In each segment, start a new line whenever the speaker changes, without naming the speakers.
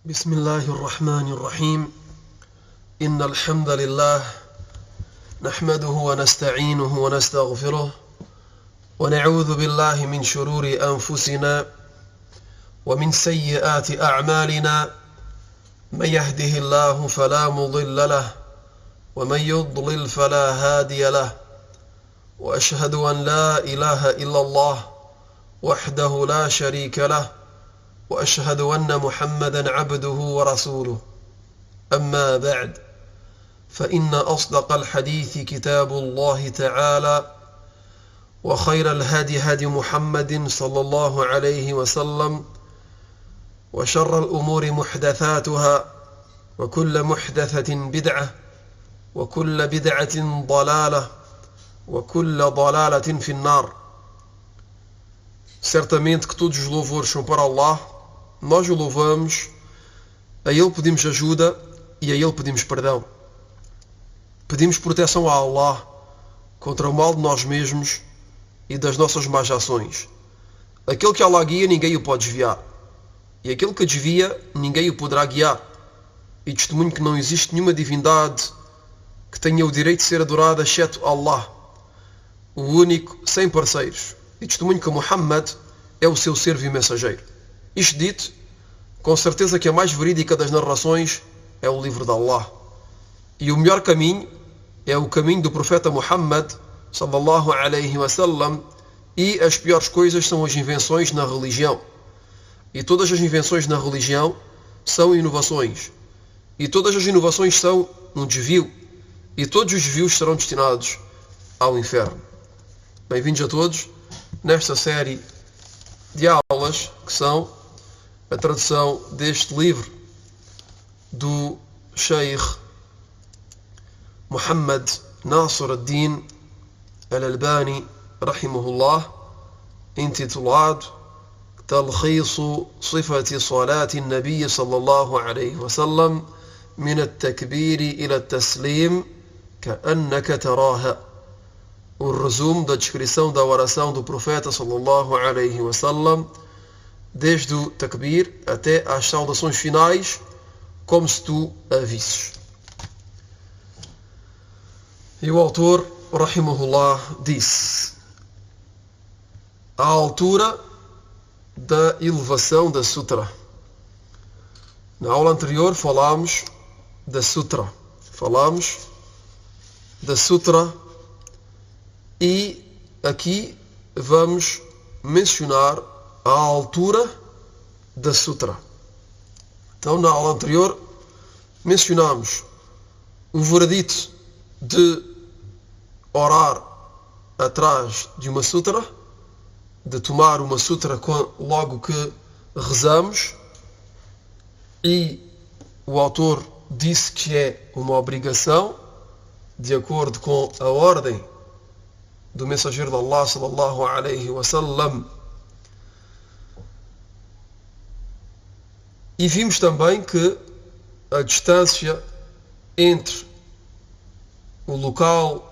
بسم الله الرحمن الرحيم إن الحمد لله نحمده ونستعينه ونستغفره ونعوذ بالله من شرور أنفسنا ومن سيئات أعمالنا من يهده الله فلا مضل له ومن يضلل فلا هادي له وأشهد أن لا إله إلا الله وحده لا شريك له وأشهد أن محمدا عبده ورسوله أما بعد فإن أصدق الحديث كتاب الله تعالى وخير الهدي هدي محمد صلى الله عليه وسلم وشر الأمور محدثاتها وكل محدثة بدعة وكل بدعة ضلالة وكل ضلالة في النار. Certamente que todos os louvores são para Allah, nós o louvamos, a Ele pedimos ajuda e a Ele pedimos perdão. Pedimos proteção a Allah contra o mal de nós mesmos e das nossas más ações. Aquele que Allah guia, ninguém o pode desviar. E aquele que desvia, ninguém o poderá guiar. E testemunho que não existe nenhuma divindade que tenha o direito de ser adorada, exceto Allah, o único, sem parceiros. E testemunho que Muhammad é o seu servo e mensageiro. Isto dito, com certeza que a mais verídica das narrações é o livro de Allah. E o melhor caminho é o caminho do profeta Muhammad sallallahu alaihi wasallam, e as piores coisas são as invenções na religião. E todas as invenções na religião são inovações. E todas as inovações são um desvio. E todos os desvios serão destinados ao inferno. Bem-vindos a todos nesta série de aulas que são a tradução deste livro do Sheikh Muhammad Nasr ad-Din al-Albani rahimahullah, intitulado Talkhisu Sifati Salati an-Nabi sallallahu alayhi wa sallam min at-takbiri ila at-taslim ka'annaka taraha. O resumo da descrição da oração do profeta sallallahu alaihi wasallam, desde o takbir até às saudações finais, como se tu a visses. E o autor, rahimahullah, disse: à altura da elevação da sutra. Na aula anterior falámos da sutra. E aqui vamos mencionar a altura da sutra. Então, na aula anterior, mencionamos o veredito de orar atrás de uma sutra, de tomar uma sutra logo que rezamos, e o autor disse que é uma obrigação, de acordo com a ordem do mensageiro de Allah sallallahu alaihi wasallam. E vimos também que a distância entre o local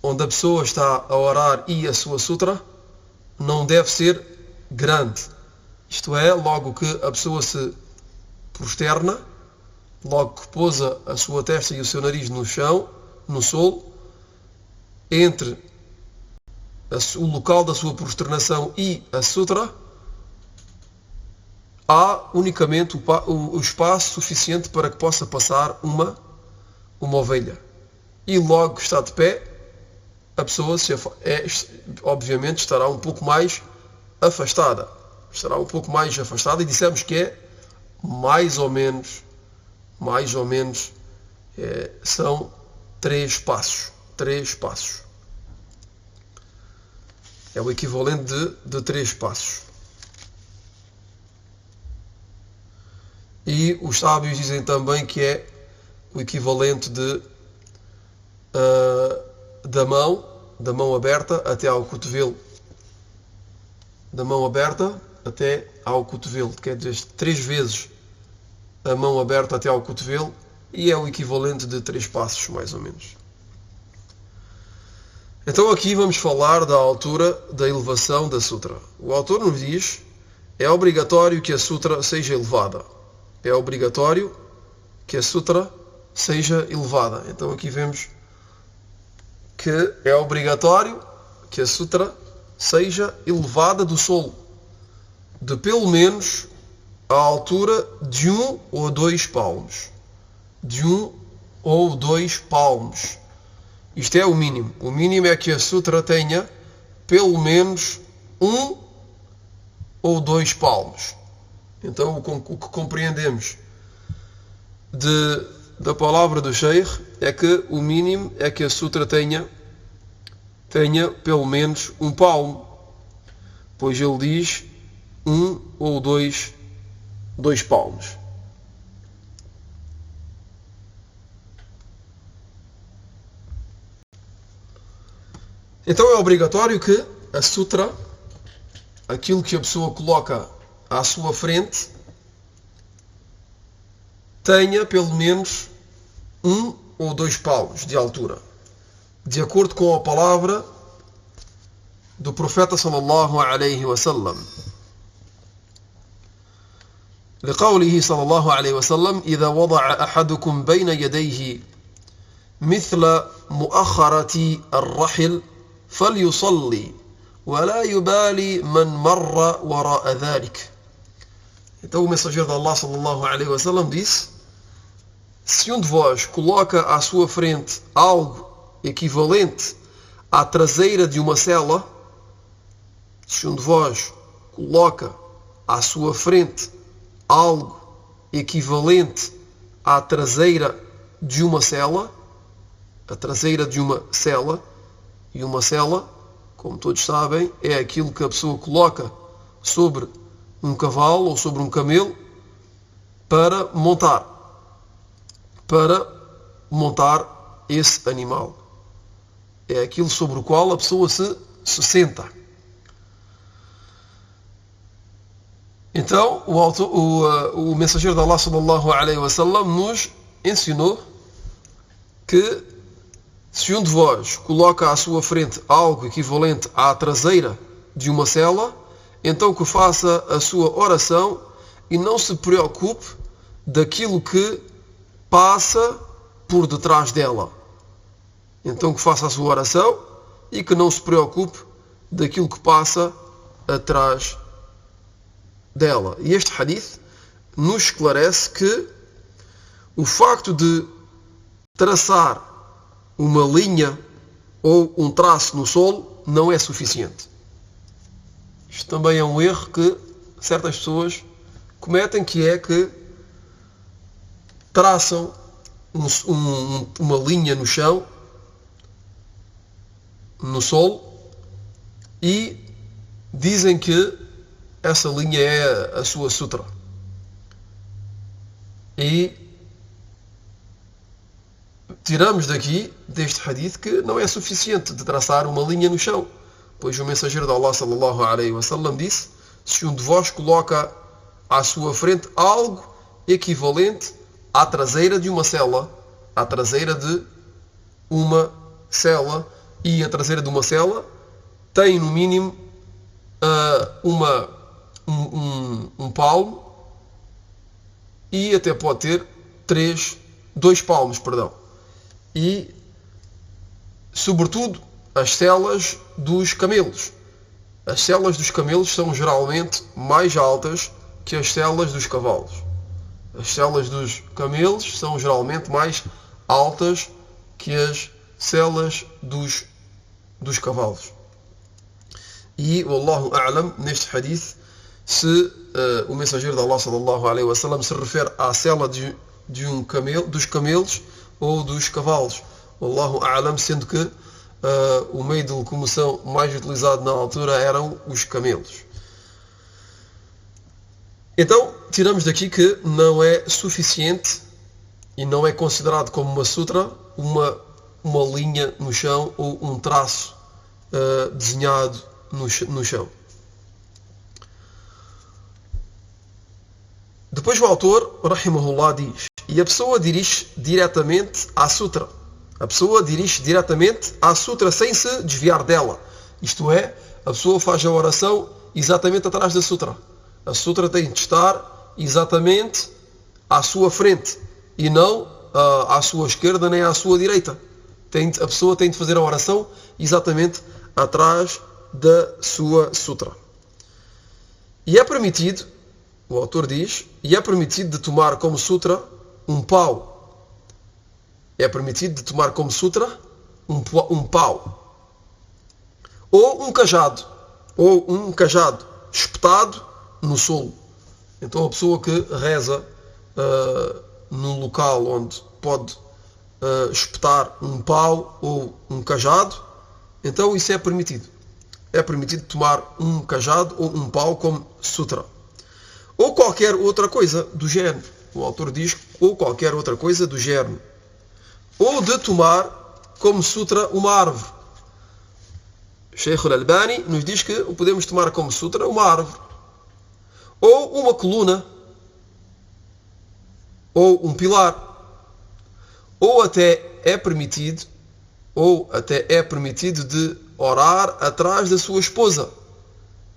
onde a pessoa está a orar e a sua sutra não deve ser grande. Isto é, logo que a pessoa se prosterna, logo que pousa a sua testa e o seu nariz no chão, no solo, entre o local da sua prosternação e a sutra, há unicamente o espaço suficiente para que possa passar uma ovelha. E logo que está de pé, a pessoa obviamente estará um pouco mais afastada. E dissemos que é mais ou menos são 3 passos. É o equivalente de 3 passos. E os sábios dizem também que é o equivalente da mão aberta até ao cotovelo. Da mão aberta até ao cotovelo. Quer dizer, 3 vezes a mão aberta até ao cotovelo, e é o equivalente de 3 passos, mais ou menos. Então aqui vamos falar da altura da elevação da sutra. O autor nos diz é obrigatório que a sutra seja elevada. É obrigatório que a sutra seja elevada. Então aqui vemos que é obrigatório que a sutra seja elevada do solo, de pelo menos a altura de 1 ou 2 palmos. De 1 ou 2 palmos. Isto é o mínimo. O mínimo é que a sutra tenha pelo menos 1 ou 2 palmos. Então o que compreendemos da palavra do Sheikh é que o mínimo é que a sutra tenha pelo menos 1 palmo. Pois ele diz 1 ou 2 palmos. Então é obrigatório que a sutra, aquilo que a pessoa coloca à sua frente, tenha pelo menos 1 ou 2 palmos de altura, de acordo com a palavra do profeta sallallahu alaihi wasallam. لقوله صلى الله عليه وسلم إذا وضع أحدكم بين يديه مثل مؤخرة الرحل فليصلي ولا يبالي من مر وراء ذلك. Então o mensageiro de Allah sallallahu alaihi wasallam disse: se um de vós coloca à sua frente algo equivalente à traseira de uma sela, se um de vós coloca à sua frente algo equivalente à traseira de uma sela, a traseira de uma sela, e uma sela, como todos sabem, é aquilo que a pessoa coloca sobre um cavalo ou sobre um camelo para montar esse animal. É aquilo sobre o qual a pessoa se senta. Então, o mensageiro de Allah sallallahu alaihi wasallam nos ensinou que se um de vós coloca à sua frente algo equivalente à traseira de uma sela, então que faça a sua oração e não se preocupe daquilo que passa por detrás dela. Então que faça a sua oração e que não se preocupe daquilo que passa atrás dela. E este hadith nos esclarece que o facto de traçar uma linha ou um traço no solo não é suficiente. Isto também é um erro que certas pessoas cometem, que é que traçam uma linha no chão, no solo, e dizem que essa linha é a sua sutra. E tiramos deste hadith, que não é suficiente de traçar uma linha no chão, pois o mensageiro de Allah sallallahu alaihi wasallam disse: se um de vós coloca à sua frente algo equivalente à traseira de uma sela, à traseira de uma sela, e a traseira de uma sela tem no mínimo um palmo, e até pode ter 2 palmos, e sobretudo as selas dos camelos. As selas dos camelos são geralmente mais altas que as selas dos cavalos. As selas dos camelos são geralmente mais altas que as selas dos cavalos. E, Wallahu A'lam, neste hadith, se o mensageiro de Allah sallallahu alaihi wasallam se refere à sela dos camelos ou dos cavalos. Wallahu A'lam, sendo que o meio de locomoção mais utilizado na altura eram os camelos. Então, tiramos daqui que não é suficiente e não é considerado como uma sutra uma linha no chão ou um traço desenhado no chão. Depois o autor, rahimahullah, diz: e a pessoa dirige diretamente à sutra. A pessoa dirige diretamente à sutra sem se desviar dela. Isto é, a pessoa faz a oração exatamente atrás da sutra. A sutra tem de estar exatamente à sua frente e não à sua esquerda nem à sua direita. A pessoa tem de fazer a oração exatamente atrás da sua sutra. E é permitido, o autor diz, e é permitido de tomar como sutra um pau. É permitido de tomar como sutra um pau. Ou um cajado espetado no solo. Então a pessoa que reza num local onde pode espetar um pau ou um cajado, então isso é permitido. É permitido tomar um cajado ou um pau como sutra. Ou qualquer outra coisa do género. O autor diz, ou qualquer outra coisa do género. Ou de tomar como sutra uma árvore. Sheikh al-Albani nos diz que podemos tomar como sutra uma árvore. Ou uma coluna. Ou um pilar. Ou até é permitido de orar atrás da sua esposa.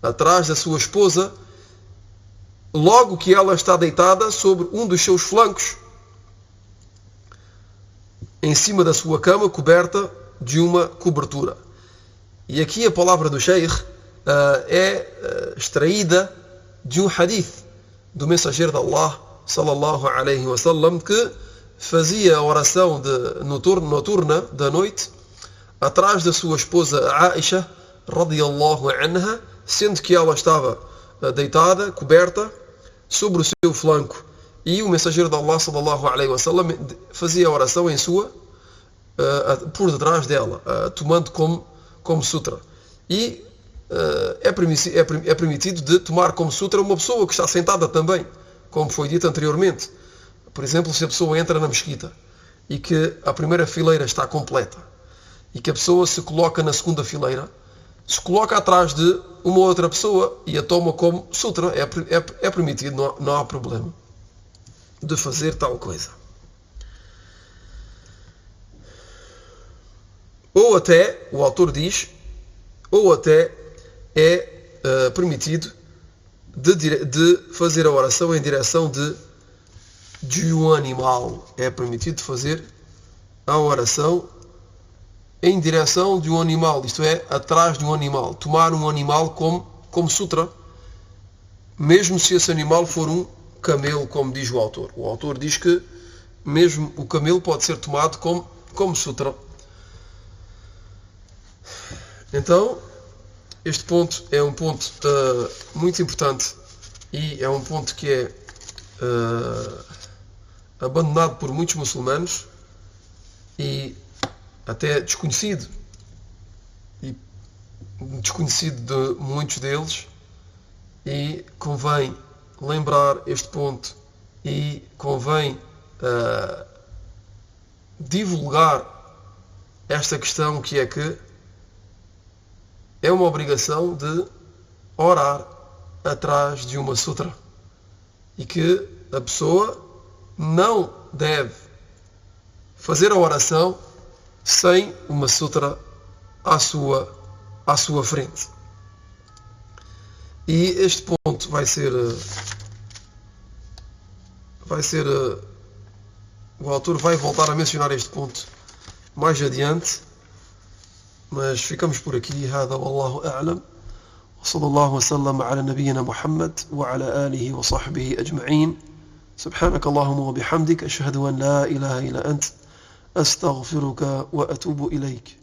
Atrás da sua esposa, logo que ela está deitada sobre um dos seus flancos, em cima da sua cama, coberta de uma cobertura. E aqui a palavra do Sheikh é extraída de um hadith do mensageiro de Allah, sallallahu alaihi wasallam, que fazia a oração noturna da noite atrás da sua esposa Aisha, radiyallahu anha, sendo que ela estava deitada, coberta, sobre o seu flanco. E o mensageiro de Allah, sallallahu alaihi wasallam, fazia a oração por detrás dela, tomando como sutra. E é permitido de tomar como sutra uma pessoa que está sentada também, como foi dito anteriormente. Por exemplo, se a pessoa entra na mesquita e que a primeira fileira está completa e que a pessoa se coloca na segunda fileira, se coloca atrás de uma outra pessoa e a toma como sutra, é permitido, não há problema de fazer tal coisa. Ou até, o autor diz, ou até é permitido de fazer a oração em direção de um animal. É permitido fazer a oração em direção de um animal, isto é, atrás de um animal. Tomar um animal como sutra, mesmo se esse animal for um camelo, como diz o autor. O autor diz que mesmo o camelo pode ser tomado como sutra. Então, este ponto é um ponto muito importante e é um ponto que é abandonado por muitos muçulmanos e até desconhecido de muitos deles, e convém lembrar este ponto e convém divulgar esta questão, que é que é uma obrigação de orar atrás de uma sutra e que a pessoa não deve fazer a oração sem uma sutra à sua frente. E este ponto vai ser o autor vai voltar a mencionar este ponto mais adiante, mas ficamos por aqui. Hada wallahu a'lam. وصلى الله وسلم على نبينا محمد وعلى آله وصحبه أجمعين. سبحانك اللهم وبحمدك أشهد أن لا إله إلا أنت أستغفرك وأتوب إليك.